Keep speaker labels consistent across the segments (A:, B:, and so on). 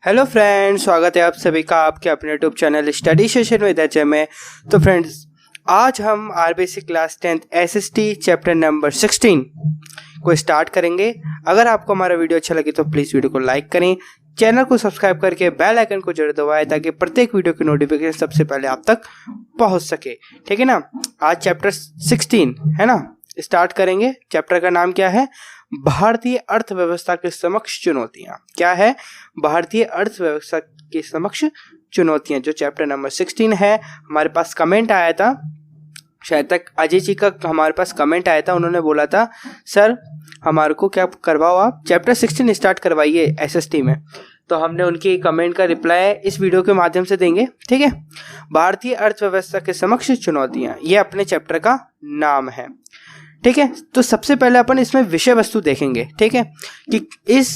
A: Hello friends, स्वागत है आप सभी का आपके अपने YouTube channel study session with HA में। तो फ्रेंड्स, आज हम RBC class 10th SST chapter number 16 को स्टार्ट करेंगे। अगर आपको हमारा वीडियो अच्छा लगे तो प्लीज़ वीडियो को लाइक करें, चैनल को सब्सक्राइब करके बेल आइकन को जरूर दबाएं ताकि प्रत्येक वीडियो की नोटिफिकेशन सबसे पहले आप तक पहुंच सके। ठीक है ना। आज चैप्टर 16 है ना, स्टार्ट करेंगे। चैप्टर का नाम क्या है? भारतीय अर्थव्यवस्था के समक्ष चुनौतियां। क्या है? भारतीय अर्थव्यवस्था के समक्ष चुनौतियां, जो चैप्टर नंबर 16 है। हमारे पास कमेंट आया था, शायद तक अजय जी का हमारे पास कमेंट आया था। उन्होंने बोला था सर हमारे को क्या करवाओ, आप चैप्टर 16 स्टार्ट करवाइए एसएसटी में। तो हमने उनकी कमेंट का रिप्लाई इस वीडियो के माध्यम से देंगे। ठीक है। भारतीय अर्थव्यवस्था के समक्ष चुनौतियां, ये अपने चैप्टर का नाम है। ठीक है। तो सबसे पहले अपन इसमें विषय वस्तु देखेंगे। ठीक है, कि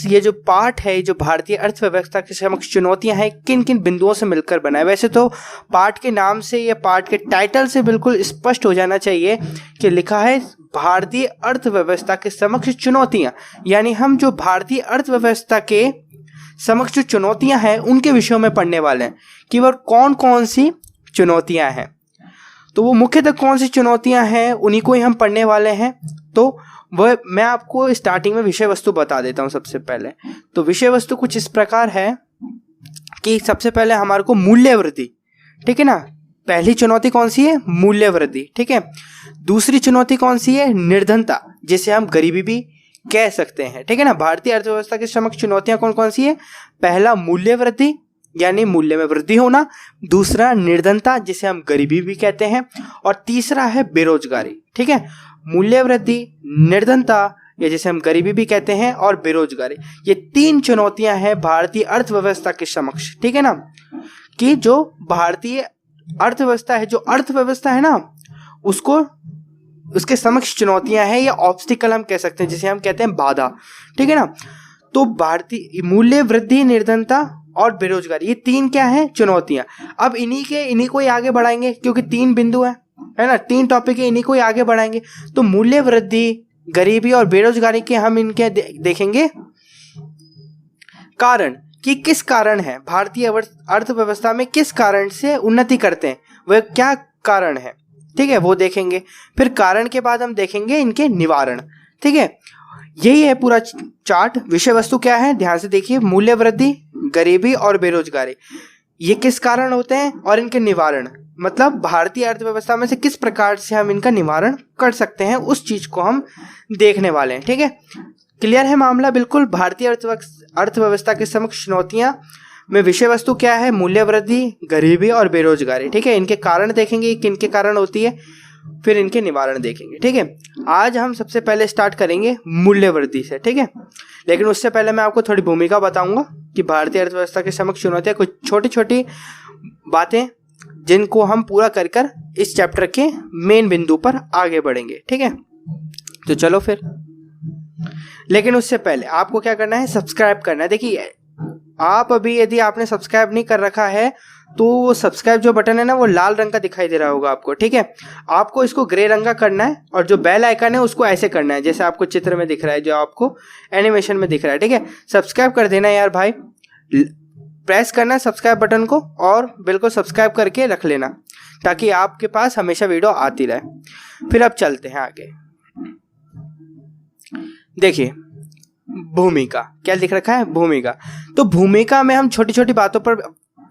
A: ये जो पार्ट है, जो भारतीय अर्थव्यवस्था के समक्ष चुनौतियां हैं, किन किन बिंदुओं से मिलकर बना है। वैसे तो पार्ट के नाम से या पार्ट के टाइटल से बिल्कुल स्पष्ट हो जाना चाहिए कि लिखा है भारतीय अर्थव्यवस्था के समक्ष चुनौतियां, यानी हम जो भारतीय अर्थव्यवस्था के समक्ष जो चुनौतियां हैं उनके विषयों में पढ़ने वाले हैं कि वह कौन कौन सी चुनौतियां हैं। तो वो मुख्यतः कौन सी चुनौतियां हैं उन्हीं को ही हम पढ़ने वाले हैं। तो वह मैं आपको स्टार्टिंग में विषय वस्तु बता देता हूं। सबसे पहले तो विषय वस्तु कुछ इस प्रकार है कि सबसे पहले हमारे को मूल्य वृद्धि। ठीक है ना। पहली चुनौती कौन सी है? मूल्य वृद्धि। ठीक है। दूसरी चुनौती कौन सी है? निर्धनता, जिसे हम गरीबी भी कह सकते हैं। ठीक है ना। भारतीय अर्थव्यवस्था के समक्ष चुनौतियां कौन कौन सी है? पहला मूल्य वृद्धि, यानी मूल्य में वृद्धि होना। दूसरा निर्धनता, जिसे हम गरीबी भी कहते हैं। और तीसरा है बेरोजगारी। ठीक है। मूल्य वृद्धि, निर्धनता, या जिसे हम गरीबी भी कहते हैं, और बेरोजगारी, ये तीन चुनौतियां हैं भारतीय अर्थव्यवस्था के समक्ष। ठीक है ना। कि जो भारतीय अर्थव्यवस्था है, जो अर्थव्यवस्था है ना, उसको उसके समक्ष चुनौतियां हैं, या ऑब्स्टिकल हम कह सकते हैं, जिसे हम कहते हैं बाधा। ठीक है ना। तो भारतीय मूल्य वृद्धि, निर्धनता और बेरोजगारी, ये तीन क्या है? चुनौतियां। अब इन्हीं को ही आगे बढ़ाएंगे, क्योंकि तीन बिंदु है ना, तीन टॉपिक है, इन्हीं को ही आगे बढ़ाएंगे। तो मूल्य वृद्धि, गरीबी और बेरोजगारी के हम इनके देखेंगे कारण, कि किस कारण है भारतीय अर्थव्यवस्था में, किस कारण से उन्नति करते हैं, वह क्या कारण है। ठीक है, वो देखेंगे। फिर कारण के बाद हम देखेंगे इनके निवारण। ठीक है, यही है पूरा चार्ट। विषय वस्तु क्या है? ध्यान से देखिए। मूल्य वृद्धि, गरीबी और बेरोजगारी, ये किस कारण होते हैं, और इनके निवारण, मतलब भारतीय अर्थव्यवस्था में से किस प्रकार से हम इनका निवारण कर सकते हैं, उस चीज को हम देखने वाले हैं। ठीक है, क्लियर है मामला बिल्कुल। भारतीय अर्थव्यवस्था के समक्ष चुनौतियां में विषय वस्तु क्या है? मूल्य वृद्धि, गरीबी और बेरोजगारी। ठीक है, इनके कारण देखेंगे, किन के कारण होती है, फिर इनके निवारण देखेंगे। ठीक है, आज हम सबसे पहले स्टार्ट करेंगे मूल्य वृद्धि से। ठीक है, लेकिन उससे पहले मैं आपको थोड़ी भूमिका बताऊंगा कि भारतीय अर्थव्यवस्था के समक्ष चुनौतियां, कुछ छोटी छोटी बातें जिनको हम पूरा कर इस चैप्टर के मेन बिंदु पर आगे बढ़ेंगे। ठीक है, तो चलो फिर। लेकिन उससे पहले आपको क्या करना है? सब्सक्राइब करना है। देखिए, आप अभी यदि आपने सब्सक्राइब नहीं कर रखा है तो सब्सक्राइब जो बटन है ना, वो लाल रंग का दिखाई दे रहा होगा आपको। ठीक है, आपको इसको ग्रे रंग का करना है, और जो बेल आइकन है उसको ऐसे करना है जैसे आपको चित्र में दिख रहा है, जो आपको एनिमेशन में दिख रहा है। ठीक है, सब्सक्राइब कर देना यार भाई, प्रेस करना है सब्सक्राइब बटन को, और बिल्कुल सब्सक्राइब करके रख लेना ताकि आपके पास हमेशा वीडियो आती रहे। फिर अब चलते हैं आगे। देखिए, भूमिका क्या लिख रखा है? भूमिका। तो भूमिका में हम छोटी छोटी बातों पर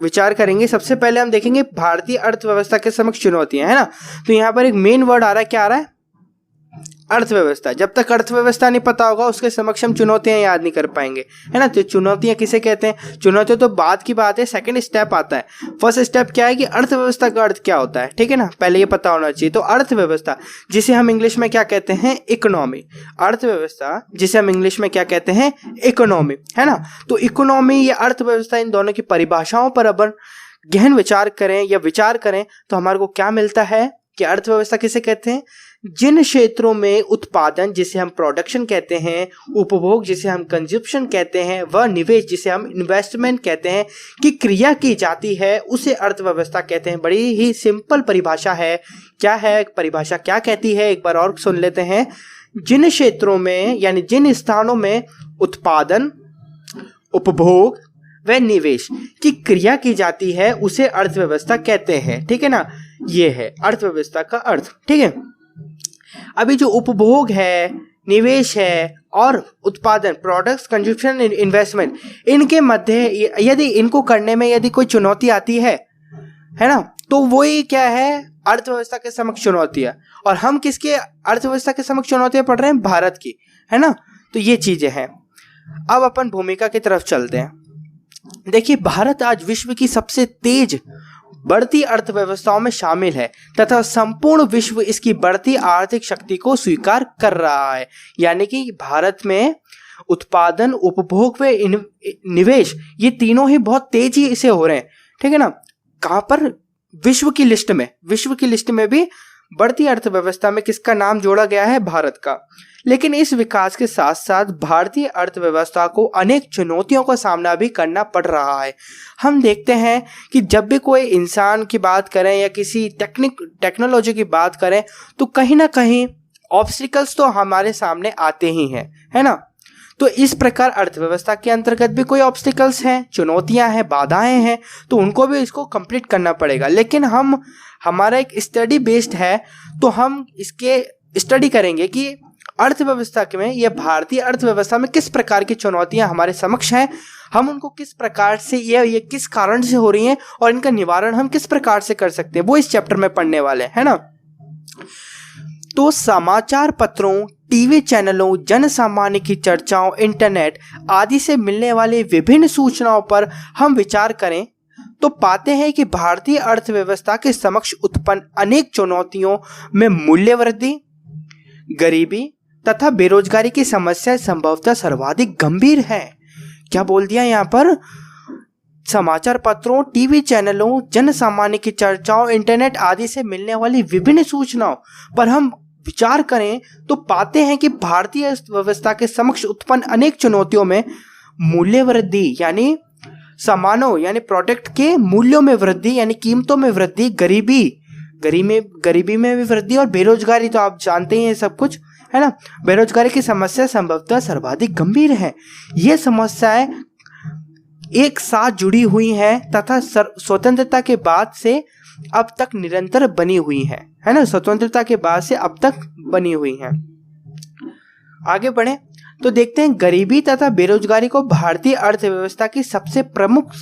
A: विचार करेंगे। सबसे पहले हम देखेंगे भारतीय अर्थव्यवस्था के समक्ष चुनौतियां, है ना। तो यहाँ पर एक मेन वर्ड आ रहा है, क्या आ रहा है? अर्थव्यवस्था। जब तक अर्थव्यवस्था नहीं पता होगा उसके समक्ष हम चुनौतियां याद नहीं कर पाएंगे, है ना। तो चुनौतियां किसे कहते हैं? चुनौतियां तो बाद की बात है, सेकंड स्टेप आता है। फर्स्ट स्टेप क्या है कि अर्थव्यवस्था का अर्थ क्या होता है। ठीक है ना, पहले ये पता होना चाहिए। तो अर्थव्यवस्था, जिसे हम इंग्लिश में क्या कहते हैं? इकोनॉमी। अर्थव्यवस्था, जिसे हम इंग्लिश में क्या कहते हैं? इकोनॉमी, है ना। तो इकोनॉमी या अर्थव्यवस्था, इन दोनों की परिभाषाओं पर अपन गहन विचार करें या विचार करें तो हमारे को क्या मिलता है कि अर्थव्यवस्था किसे कहते हैं? जिन क्षेत्रों में उत्पादन, जिसे हम प्रोडक्शन कहते हैं, उपभोग, जिसे हम कंजप्शन कहते हैं, व निवेश, जिसे हम इन्वेस्टमेंट कहते हैं, की क्रिया की जाती है, उसे अर्थव्यवस्था कहते हैं। बड़ी ही सिंपल परिभाषा है। क्या है परिभाषा, क्या कहती है? एक बार और सुन लेते हैं। जिन क्षेत्रों में, यानी जिन स्थानों में उत्पादन, उपभोग, व निवेश की क्रिया की जाती है उसे अर्थव्यवस्था कहते हैं। ठीक है ना, ये है अर्थव्यवस्था का अर्थ। ठीक है, अभी जो उपभोग है, निवेश है और उत्पादन, प्रोडक्ट्स, कंजप्शन, इन्वेस्टमेंट, इनके मध्य यदि इनको करने में यदि कोई चुनौती आती है ना, तो वही क्या है, अर्थव्यवस्था के समक्ष चुनौती है। और हम किसके अर्थव्यवस्था के समक्ष चुनौतियां पढ़ रहे हैं, भारत की, है ना। तो ये चीजें हैं। अब अपन भूमिका की तरफ चलते हैं। देखिए, भारत आज विश्व की सबसे तेज बढ़ती अर्थव्यवस्थाओं में शामिल है तथा संपूर्ण विश्व इसकी बढ़ती आर्थिक शक्ति को स्वीकार कर रहा है। यानी कि भारत में उत्पादन, उपभोग व निवेश, ये तीनों ही बहुत तेजी से हो रहे हैं। ठीक है ना, कहां पर, विश्व की लिस्ट में भी बढ़ती अर्थव्यवस्था में किसका नाम जोड़ा गया है, भारत का। लेकिन इस विकास के साथ साथ भारतीय अर्थव्यवस्था को अनेक चुनौतियों का सामना भी करना पड़ रहा है। हम देखते हैं कि जब भी कोई इंसान की बात करें या किसी टेक्नोलॉजी की बात करें तो कहीं ना कहीं ऑब्स्टिकल्स तो हमारे सामने आते ही हैं, है ना। तो इस प्रकार अर्थव्यवस्था के अंतर्गत भी कोई ऑब्स्टिकल्स हैं, चुनौतियां हैं, बाधाएं हैं, तो उनको भी इसको कंप्लीट करना पड़ेगा। लेकिन हमारा एक स्टडी बेस्ड है, तो हम इसके स्टडी करेंगे कि अर्थव्यवस्था में, यह भारतीय अर्थव्यवस्था में किस प्रकार की चुनौतियां हमारे समक्ष हैं, हम उनको किस प्रकार से, ये किस कारण से हो रही हैं और इनका निवारण हम किस प्रकार से कर सकते हैं, वो इस चैप्टर में पढ़ने वाले हैं, है ना। तो समाचार पत्रों, टीवी चैनलों, जन सामान्य की चर्चाओं, इंटरनेट आदि से मिलने वाली विभिन्न सूचनाओं पर हम विचार करें तो पाते हैं कि भारतीय अर्थव्यवस्था के समक्ष उत्पन्न अनेक चुनौतियों में मूल्य वृद्धि, गरीबी तथा बेरोजगारी की समस्या संभवतः सर्वाधिक गंभीर है। क्या बोल दिया यहाँ पर, समाचार पत्रों, टीवी चैनलों, जन सामान्य की चर्चाओं, इंटरनेट आदि से मिलने वाली विभिन्न सूचनाओं पर हम विचार करें तो पाते हैं कि भारतीय अर्थव्यवस्था के समक्ष उत्पन्न अनेक चुनौतियों में मूल्य वृद्धि यानी सामानों यानी प्रोडक्ट के मूल्यों में वृद्धि यानी कीमतों में वृद्धि, गरीबी में भी वृद्धि और बेरोजगारी, तो आप जानते ही हैं सब कुछ, है ना। बेरोजगारी की समस्या संभवतः सर्वाधिक गंभीर है। ये समस्याएं एक साथ जुड़ी हुई हैं तथा स्वतंत्रता के बाद से अब तक निरंतर बनी हुई है ना। स्वतंत्रता के बाद से अब तक बनी हुई हैं। आगे बढ़े तो देखते हैं, गरीबी तथा बेरोजगारी को भारतीय अर्थव्यवस्था की सबसे प्रमुख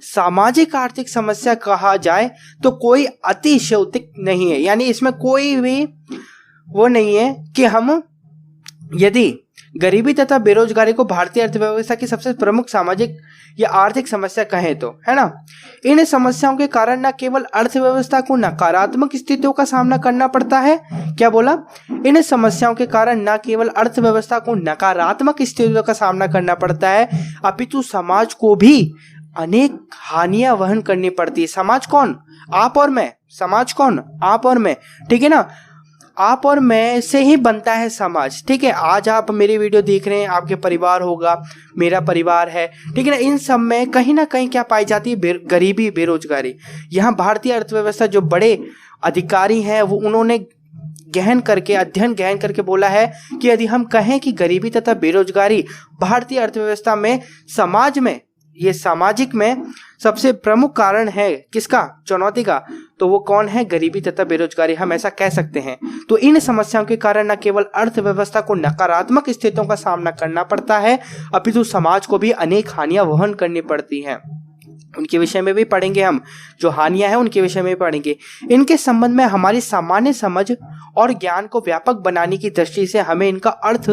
A: सामाजिक आर्थिक समस्या कहा जाए तो कोई अतिशयोक्ति नहीं है। यानी इसमें कोई भी वो नहीं है कि हम यदि गरीबी तथा बेरोजगारी को भारतीय अर्थव्यवस्था की सबसे प्रमुख सामाजिक या आर्थिक समस्या कहें तो, है ना। इन समस्याओं के कारण न केवल अर्थव्यवस्था को नकारात्मक स्थितियों का सामना करना पड़ता है, क्या बोला, इन समस्याओं के कारण न केवल अर्थव्यवस्था को नकारात्मक स्थितियों का सामना करना पड़ता है अपितु समाज को भी अनेक हानियां वहन करनी पड़ती है। समाज कौन, आप और मैं, समाज कौन, आप और मैं, ठीक है ना। आप और मैं से ही बनता है समाज, ठीक है। आज आप मेरी वीडियो देख रहे हैं, आपके परिवार होगा, मेरा परिवार है, ठीक है ना। इन सब में कहीं ना कहीं क्या पाई जाती है, गरीबी, बेरोजगारी। यहाँ भारतीय अर्थव्यवस्था जो बड़े अधिकारी हैं वो उन्होंने अध्ययन गहन करके बोला है कि यदि हम कहें कि गरीबी तथा बेरोजगारी भारतीय अर्थव्यवस्था में, समाज में, ये सामाजिक में सबसे प्रमुख कारण है किसका, चुनौती का, तो वो कौन है, गरीबी तथा बेरोजगारी, हम ऐसा कह सकते हैं। तो इन समस्याओं के कारण न केवल अर्थव्यवस्था को नकारात्मक स्थितियों का सामना करना पड़ता है अपितु समाज को भी अनेक हानियां वहन करनी पड़ती हैं। उनके विषय में भी पढ़ेंगे हम, जो हानियां हैं उनके विषय में भी पढ़ेंगे। इनके संबंध में हमारी सामान्य समझ और ज्ञान को व्यापक बनाने की दृष्टि से हमें इनका अर्थ,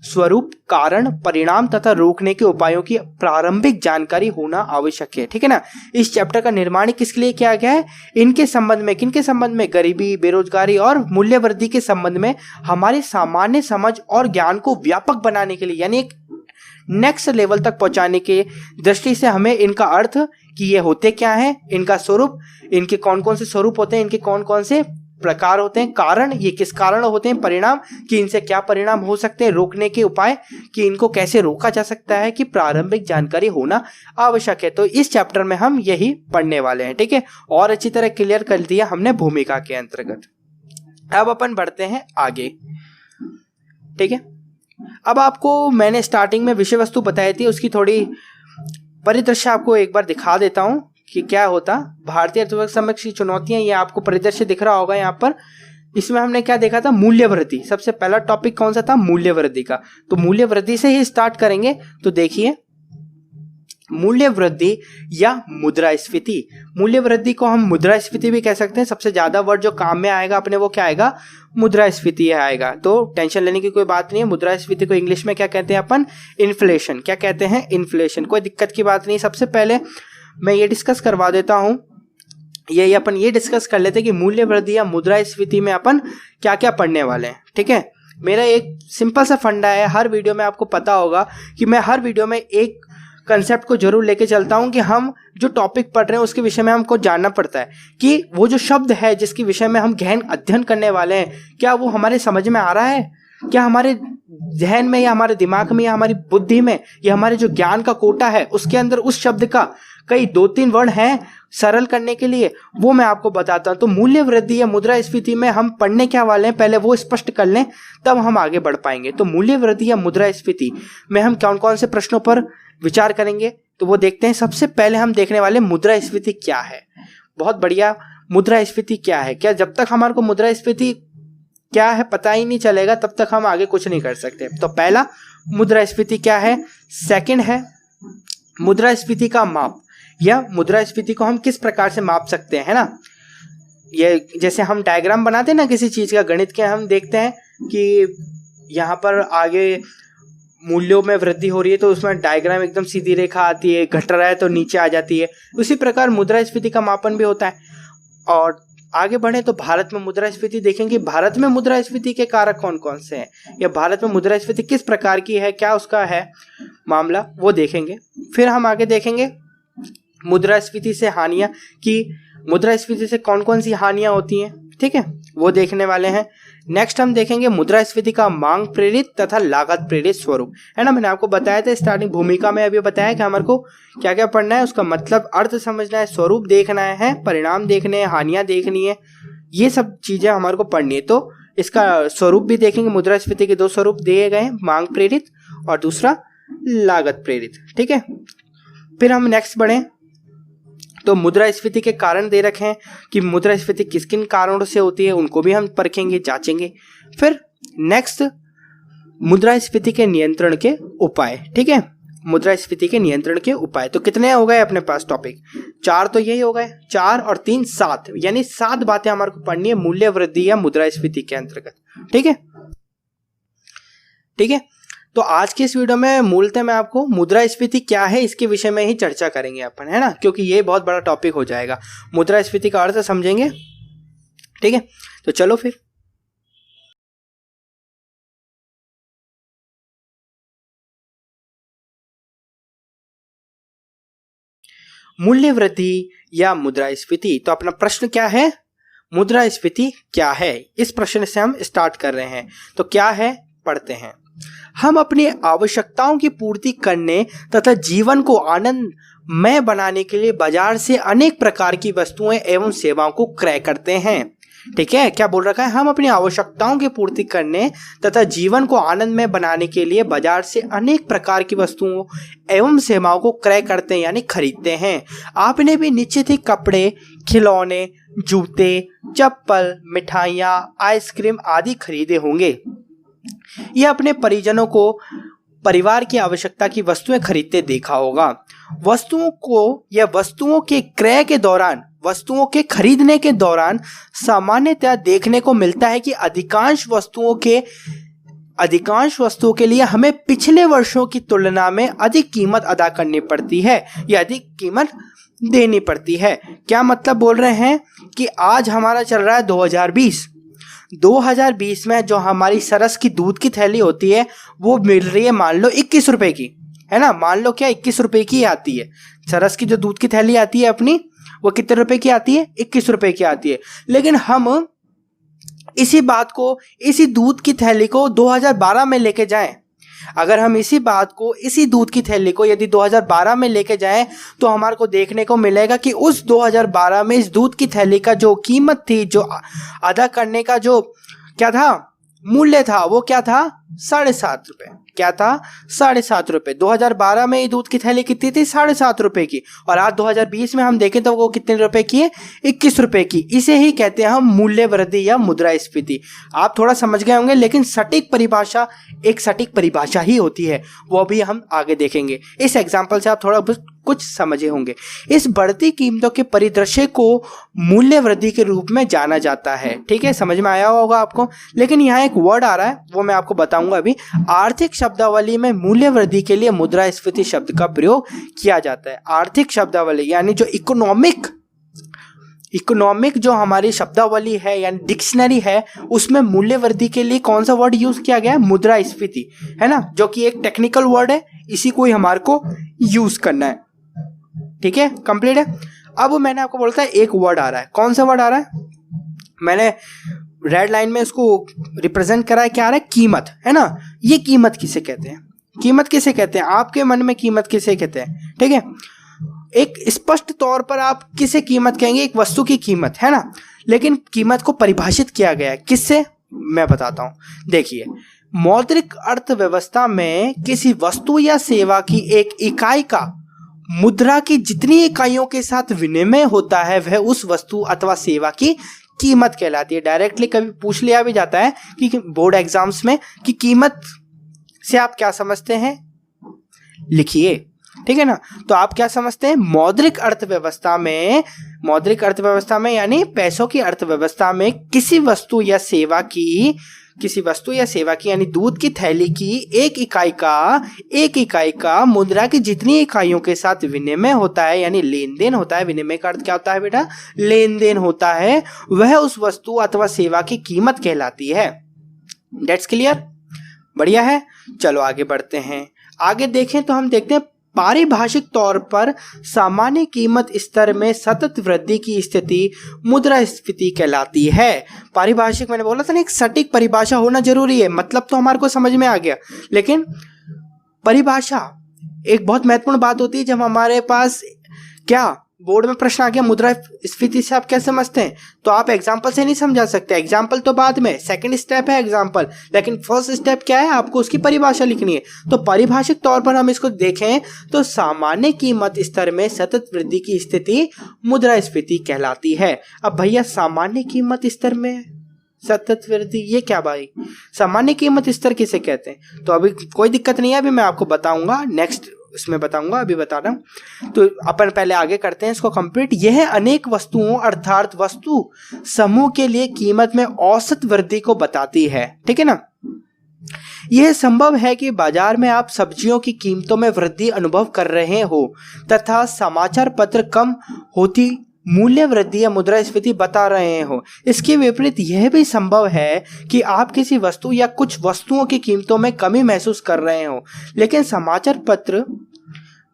A: स्वरूप, कारण, परिणाम तथा रोकने के उपायों की प्रारंभिक जानकारी होना आवश्यक है, ठीक है ना। इस चैप्टर का निर्माण किसके लिए किया गया है, इनके संबंध में, किनके संबंध में, गरीबी, बेरोजगारी और मूल्य वृद्धि के संबंध में हमारी सामान्य समझ और ज्ञान को व्यापक बनाने के लिए, यानी एक नेक्स्ट लेवल तक पहुंचाने के दृष्टि से हमें इनका अर्थ कि ये होते क्या हैं, इनका स्वरूप, इनके कौन कौन से स्वरूप होते हैं, इनके कौन कौन से प्रकार होते हैं, कारण, ये किस कारण होते हैं, परिणाम कि इनसे क्या परिणाम हो सकते हैं, रोकने के उपाय कि इनको कैसे रोका जा सकता है, कि प्रारंभिक जानकारी होना आवश्यक है। तो इस चैप्टर में हम यही पढ़ने वाले हैं, ठीक है। और अच्छी तरह क्लियर कर दिया हमने भूमिका के अंतर्गत। अब अपन बढ़ते हैं आगे, ठीक है। अब आपको मैंने स्टार्टिंग में विषय वस्तु बताई थी, उसकी थोड़ी परिदृश्य आपको एक बार दिखा देता हूं कि क्या होता। भारतीय अर्थव्यवस्था समक्ष चुनौतियां, ये आपको परिदृश्य दिख रहा होगा यहाँ पर। इसमें हमने क्या देखा था, मूल्य वृद्धि। सबसे पहला टॉपिक कौन सा था, मूल्य वृद्धि का। तो मूल्य वृद्धि से ही स्टार्ट करेंगे। तो देखिए, मूल्य वृद्धि या मुद्रास्फीति। मूल्य वृद्धि को हम मुद्रास्फीति भी कह सकते हैं। सबसे ज्यादा वर्ड जो काम में आएगा अपने वो क्या आएगा, मुद्रास्फीति आएगा। तो टेंशन लेने की कोई बात नहीं है। मुद्रास्फीति को इंग्लिश में क्या कहते हैं अपन, इन्फ्लेशन। क्या कहते हैं, इन्फ्लेशन। कोई दिक्कत की बात नहीं। सबसे पहले मैं ये डिस्कस करवा देता हूं, ये अपन ये डिस्कस कर लेते हैं कि मूल्य वृद्धि या मुद्रास्फीति में अपन क्या क्या पढ़ने वाले हैं। ठीक है, मेरा एक सिंपल सा फंडा है, हर वीडियो में आपको पता होगा कि मैं हर वीडियो में एक कंसेप्ट को जरूर लेके चलता हूं कि हम जो टॉपिक पढ़ रहे हैं उसके विषय में हमको जानना पड़ता है कि वो जो शब्द है जिसके विषय में हम गहन अध्ययन करने वाले हैं, क्या वो हमारे समझ में आ रहा है, क्या हमारे जहन में या हमारे दिमाग में या हमारी बुद्धि में या हमारे जो ज्ञान का कोटा है उसके अंदर उस शब्द का कई 2-3 वर्ड हैं सरल करने के लिए, वो मैं आपको बताता हूं। तो मूल्य वृद्धि या मुद्रास्फीति में हम पढ़ने क्या वाले हैं, पहले वो स्पष्ट कर लें, तब हम आगे बढ़ पाएंगे। तो मूल्य वृद्धि या मुद्रास्फीति में हम कौन कौन से प्रश्नों पर विचार करेंगे, तो वो देखते हैं। सबसे पहले हम देखने वाले मुद्रास्फीति क्या है। बहुत बढ़िया, मुद्रास्फीति क्या है। क्या जब तक हमारे को मुद्रास्फीति क्या है पता ही नहीं चलेगा, तब तक हम आगे कुछ नहीं कर सकते। तो पहला, मुद्रास्फीति क्या है। सेकंड है मुद्रास्फीति का माप, या मुद्रास्फीति को हम किस प्रकार से माप सकते हैं, है ना। ये जैसे हम डायग्राम बनाते हैं ना किसी चीज का, गणित के, हम देखते हैं कि यहाँ पर आगे मूल्यों में वृद्धि हो रही है तो उसमें डायग्राम एकदम सीधी रेखा आती है, घट रहा है तो नीचे आ जाती है। उसी प्रकार मुद्रास्फीति का मापन भी होता है। और आगे बढ़े तो भारत में मुद्रास्फीति देखेंगे। भारत में मुद्रास्फीति के कारक कौन कौन से हैं, या भारत में मुद्रास्फीति किस प्रकार की है, क्या उसका है मामला, वो देखेंगे। फिर हम आगे देखेंगे मुद्रास्फीति से हानियां, कि मुद्रास्फीति से कौन कौन सी हानियां होती हैं, ठीक है, वो देखने वाले हैं। नेक्स्ट हम देखेंगे मुद्रास्फीति का मांग प्रेरित तथा लागत प्रेरित स्वरूप, है ना। मैंने आपको बताया था स्टार्टिंग भूमिका में, अभी बताया कि हमारे को क्या क्या पढ़ना है, उसका मतलब अर्थ समझना है, स्वरूप देखना है, परिणाम देखने हैं, हानियां देखनी है, ये सब चीजें हमारे को पढ़नी है। तो इसका स्वरूप भी देखेंगे। मुद्रास्फीति के 2 स्वरूप दिए गए हैं, मांग प्रेरित और दूसरा लागत प्रेरित, ठीक है। फिर हम नेक्स्ट बढ़े तो मुद्रास्फीति के कारण दे रखे हैं कि मुद्रास्फीति किस किन कारणों से होती है, उनको भी हम परखेंगे, जांचेंगे। फिर नेक्स्ट, मुद्रास्फीति के नियंत्रण के उपाय, ठीक है। मुद्रास्फीति के नियंत्रण के उपाय तो कितने हो गए अपने पास टॉपिक, 4 तो यही हो गए, 4 और 3 7, यानी 7 बातें हमारे को पढ़नी है मूल्य वृद्धि या मुद्रास्फीति के अंतर्गत, ठीक है। ठीक है, तो आज की इस वीडियो में मूलतः मैं आपको मुद्रास्फीति क्या है इसके विषय में ही चर्चा करेंगे अपन, है ना, क्योंकि ये बहुत बड़ा टॉपिक हो जाएगा। मुद्रास्फीति का अर्थ समझेंगे, ठीक है। तो चलो फिर मूल्य वृद्धि या मुद्रास्फीति। तो अपना प्रश्न क्या है, मुद्रास्फीति क्या है, इस प्रश्न से हम स्टार्ट कर रहे हैं। तो क्या है, पढ़ते हैं। हम अपनी आवश्यकताओं की पूर्ति करने तथा जीवन को आनंदमय बनाने के लिए बाजार से अनेक प्रकार की वस्तुएं एवं सेवाओं को क्रय करते हैं। ठीक है, क्या बोल रखा है, हम अपनी आवश्यकताओं की पूर्ति करने तथा जीवन को आनंदमय बनाने के लिए बाजार से अनेक प्रकार की वस्तुओं एवं सेवाओं को क्रय करते हैं, यानी खरीदते हैं। आपने भी निश्चित ही कपड़े, खिलौने, जूते, चप्पल, मिठाइयाँ, आइसक्रीम आदि खरीदे होंगे। यह अपने परिजनों को परिवार की आवश्यकता की वस्तुएं खरीदते देखा होगा। वस्तुओं को या वस्तुओं के क्रय के दौरान, वस्तुओं के खरीदने के दौरान सामान्यतः देखने को मिलता है कि अधिकांश वस्तुओं के लिए हमें पिछले वर्षों की तुलना में अधिक कीमत अदा करनी पड़ती है या अधिक कीमत देनी पड़ती है। क्या मतलब बोल रहे हैं कि आज हमारा चल रहा है 2020 में जो हमारी सरस की दूध की थैली होती है वो मिल रही है मान लो 21 रुपए की, है ना, मान लो क्या 21 रुपए की आती है। सरस की जो दूध की थैली आती है अपनी, वो कितने रुपए की आती है, 21 रुपए की आती है। लेकिन हम इसी बात को, इसी दूध की थैली को 2012 में लेके जाएं, अगर हम इसी दूध की थैली को यदि 2012 में लेके जाएं तो हमारे को देखने को मिलेगा कि उस 2012 में इस दूध की थैली का जो कीमत थी, जो अदा करने का जो क्या था, मूल्य था वो क्या था, 7.5 रुपए। क्या था, 7.5 रुपए। 2012 में ये दूध की थैली कितनी थी, 7.5 रुपए की। और आज 2020 में हम देखें तो वो कितने रुपए की है, 21 रुपए की। इसे ही कहते हैं हम मूल्य वृद्धि या मुद्रास्फीति। आप थोड़ा समझ गए होंगे, लेकिन सटीक परिभाषा एक सटीक परिभाषा ही होती है, वो भी हम आगे देखेंगे। इस एग्जाम्पल से आप थोड़ा कुछ समझे होंगे। इस बढ़ती कीमतों के परिदृश्य को मूल्य वृद्धि के रूप में जाना जाता है। ठीक है, समझ में आया होगा आपको। लेकिन यहाँ एक वर्ड आ रहा है, वो मैं आपको बताऊंगा अभी। आर्थिक शब्दावली में मूल्य वृद्धि के लिए मुद्रास्फीति शब्द का प्रयोग किया जाता है। आर्थिक शब्दावली यानी जो इकोनॉमिक जो हमारी शब्दावली है यानी डिक्शनरी है, उसमें मूल्य वृद्धि के लिए कौन सा वर्ड यूज किया गया है, मुद्रास्फीति, है ना, जो कि एक टेक्निकल वर्ड है। इसी को ही हमारे को यूज करना है। ठीक है, कंप्लीट है। अब मैंने आपको बोलता है एक वर्ड आ रहा है। कौन सा वर्ड आ रहा है, मैंने रेड लाइन में इसको रिप्रेजेंट करा है। क्या आ रहा है, कीमत, है ना। ये कीमत किसे कहते हैं, कीमत किसे कहते हैं, आपके मन में कीमत किसे कहते हैं। ठीक है, एक स्पष्ट तौर पर आप किसे कीमत कहेंगे, एक वस्तु की कीमत, है ना। लेकिन कीमत को परिभाषित किया गया है किससे, मैं बताता हूं। देखिए, मौद्रिक अर्थव्यवस्था में किसी वस्तु या सेवा की एक इकाई का मुद्रा की जितनी इकाइयों के साथ विनिमय होता है वह उस वस्तु अथवा सेवा की कीमत कहलाती है। डायरेक्टली कभी पूछ लिया भी जाता है कि बोर्ड एग्जाम्स में कि कीमत से आप क्या समझते हैं, लिखिए। ठीक है ना, तो आप क्या समझते हैं, मौद्रिक अर्थव्यवस्था में यानी पैसों की अर्थव्यवस्था में किसी वस्तु या सेवा की यानी दूध की थैली की एक इकाई का मुद्रा की जितनी इकाइयों के साथ विनिमय होता है यानी लेन देन होता है। विनिमय का अर्थ क्या होता है बेटा, लेन देन होता है, वह उस वस्तु अथवा सेवा की कीमत कहलाती है। डेट्स क्लियर, बढ़िया है। चलो आगे बढ़ते हैं। आगे देखें तो हम देखते हैं पारिभाषिक तौर पर सामान्य कीमत स्तर में सतत वृद्धि की स्थिति मुद्रास्फीति कहलाती है। पारिभाषिक, मैंने बोला था ना, एक सटीक परिभाषा होना जरूरी है। मतलब तो हमारे को समझ में आ गया, लेकिन परिभाषा एक बहुत महत्वपूर्ण बात होती है। जब हमारे पास क्या बोर्ड में प्रश्न आ गया मुद्रास्फीति से आप क्या समझते हैं, तो आप एग्जाम्पल से नहीं समझा सकते। एग्जाम्पल तो बाद में, सेकंड स्टेप है एग्जाम्पल, लेकिन फर्स्ट स्टेप क्या है, आपको उसकी परिभाषा लिखनी है। तो परिभाषिक तौर पर हम इसको देखें तो सामान्य कीमत स्तर में सतत वृद्धि की स्थिति मुद्रास्फीति कहलाती है। अब भैया सामान्य कीमत स्तर में सतत वृद्धि, ये क्या भाई, सामान्य कीमत स्तर किसे कहते हैं। तो अभी कोई दिक्कत नहीं है, अभी मैं आपको बताऊंगा, नेक्स्ट इसमें बताऊंगा, अभी बता रहा हूं। तो अपन पहले आगे करते हैं इसको कंप्लीट। यह अनेक वस्तुओं अर्थात वस्तु समूह के लिए कीमत में औसत वृद्धि को बताती है। ठीक है ना, यह संभव है कि बाजार में आप सब्जियों की कीमतों में वृद्धि अनुभव कर रहे हो तथा समाचार पत्र कम होती मूल्य वृद्धि या मुद्रास्फीति बता रहे हो। इसके विपरीत यह भी संभव है कि आप किसी वस्तु या कुछ वस्तुओं की कीमतों में कमी महसूस कर रहे हो, लेकिन समाचार पत्र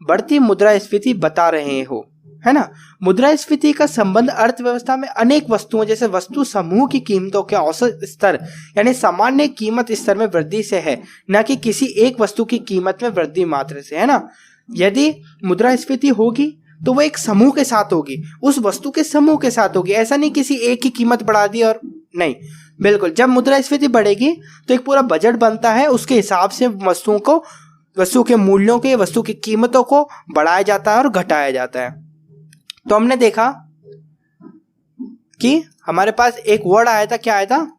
A: बढ़ती मुद्रास्फीति बता रहे हो, है ना। मुद्रास्फीति का संबंध अर्थव्यवस्था में अनेक वस्तुओं जैसे वस्तु समूह की कीमतों के औसत स्तर यानी सामान्य कीमत स्तर में वृद्धि से है, न कि किसी एक वस्तु की कीमत में वृद्धि मात्र से, है ना। यदि मुद्रास्फीति होगी तो वो एक समूह के साथ होगी, उस वस्तु के समूह के साथ होगी। ऐसा नहीं किसी एक की कीमत बढ़ा दी और नहीं, बिल्कुल। जब मुद्रास्फीति बढ़ेगी तो एक पूरा बजट बनता है, उसके हिसाब से वस्तु के मूल्यों के, वस्तु की कीमतों को बढ़ाया जाता है और घटाया जाता है। तो हमने देखा कि हमारे पास एक वर्ड आया था, क्या आया था,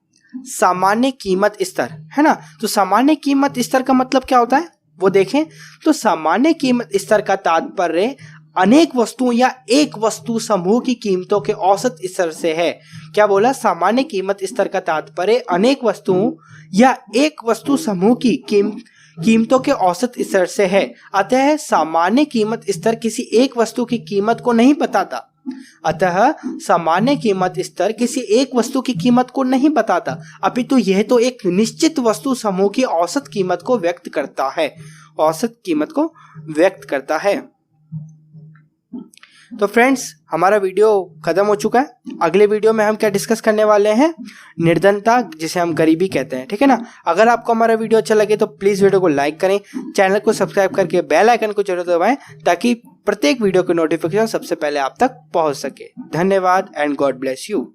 A: सामान्य कीमत स्तर, है ना। तो सामान्य कीमत स्तर का मतलब क्या होता है वो देखें तो सामान्य कीमत स्तर का तात्पर्य अनेक वस्तुओं या एक वस्तु समूह की कीमतों के औसत स्तर से है। क्या बोला, सामान्य कीमत स्तर का तात्पर्य अनेक वस्तुओं या एक वस्तु समूह की कीमतों के औसत स्तर से है। अतः सामान्य कीमत स्तर किसी एक वस्तु की कीमत को नहीं बताता। अपितु यह तो एक निश्चित वस्तु समूह की औसत कीमत को व्यक्त करता है। तो फ्रेंड्स, हमारा वीडियो खत्म हो चुका है। अगले वीडियो में हम क्या डिस्कस करने वाले हैं, निर्धनता, जिसे हम गरीबी कहते हैं। ठीक है ना। अगर आपको हमारा वीडियो अच्छा लगे तो प्लीज वीडियो को लाइक करें, चैनल को सब्सक्राइब करके बेल आइकन को जरूर दबाएं ताकि प्रत्येक वीडियो की नोटिफिकेशन सबसे पहले आप तक पहुंच सके। धन्यवाद एंड गॉड ब्लेस यू।